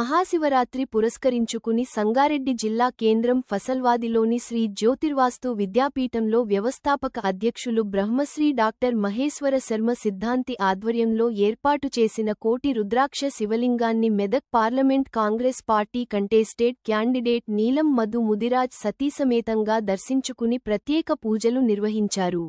మహాశివరాత్రి పురస్కరించుకుని సంగారెడ్డి జిల్లా కేంద్రం ఫసల్వాదిలోని శ్రీ జ్యోతిర్వాస్తు విద్యాపీఠంలో వ్యవస్థాపక అధ్యక్షులు బ్రహ్మశ్రీ డాక్టర్ మహేశ్వర శర్మ సిద్ధాంతి ఆధ్వర్యంలో ఏర్పాటు చేసిన కోటి రుద్రాక్ష శివలింగాన్ని Medak parliament Congress party contested candidate నీలం మధు ముదిరాజ్ సతీసమేతంగా దర్శించుకుని ప్రత్యేక పూజలు నిర్వహించారు.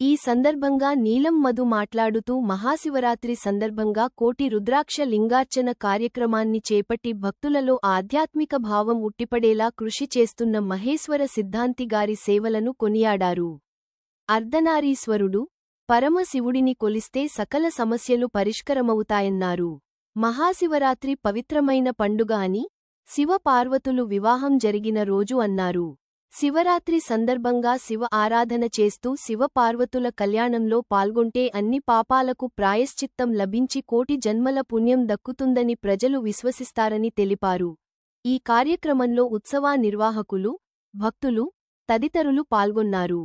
ఈ సందర్భంగా నీలం మధు మాట్లాడుతూ మహాశివరాత్రి సందర్భంగా కోటి రుద్రాక్ష లింగార్చన కార్యక్రమాన్ని చేపట్టి భక్తులలో ఆధ్యాత్మిక భావం ఉట్టిపడేలా కృషి చేస్తున్న మహేశ్వర సిద్ధాంతి గారి సేవలను కొనియాడారు. అర్ధనారీశ్వరుడు, పరమశివుడిని కొలిస్తే సకల సమస్యలు పరిష్కరమవుతాయన్నారు. మహాశివరాత్రి పవిత్రమైన పండుగ అని, శివ పార్వతులు వివాహం జరిగిన రోజు అన్నారు. శివరాత్రి సందర్భంగా శివ ఆరాధన చేస్తూ శివ పార్వతుల కళ్యాణంలో పాల్గొంటే అన్ని పాపాలకు ప్రాయశ్చిత్తం లభించి కోటి జన్మల పుణ్యం దక్కుతుందని ప్రజలు విశ్వసిస్తారని తెలిపారు. ఈ కార్యక్రమంలో ఉత్సవ నిర్వాహకులు, భక్తులు తదితరులు పాల్గొన్నారు.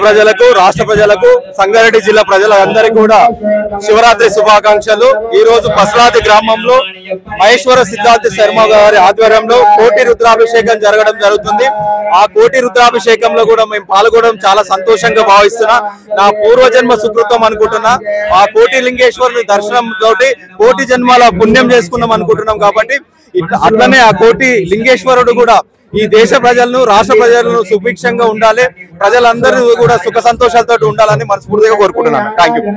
ప్రజలకు, రాష్ట్ర ప్రజలకు, సంగారెడ్డి జిల్లా ప్రజలందరికీ కూడా శివరాత్రి శుభాకాంక్షలు. ఈ రోజు పసలాది గ్రామంలో మహేశ్వర సిద్ధాంతి శర్మ గారి ఆధ్వర్యంలో కోటి రుద్రాభిషేకం జరగడం జరుగుతుంది. ఆ కోటి రుద్రాభిషేకంలో కూడా మేము పాల్గొనడం చాలా సంతోషంగా భావిస్తున్నా. నా పూర్వజన్మ సుకృతం అనుకుంటున్నా. ఆ కోటి లింగేశ్వరుని దర్శనం తోటి కోటి జన్మల పుణ్యం చేసుకున్నాం అనుకుంటున్నాం. కాబట్టి అట్లనే ఆ కోటి లింగేశ్వరుడు కూడా ఈ దేశ ప్రజలను, రాష్ట్ర ప్రజలను సుభిక్షంగా ఉండాలి, ప్రజలందరూ కూడా సుఖ సంతోషాలతో ఉండాలని మనస్ఫూర్తిగా కోరుకుంటున్నాను. Thank you.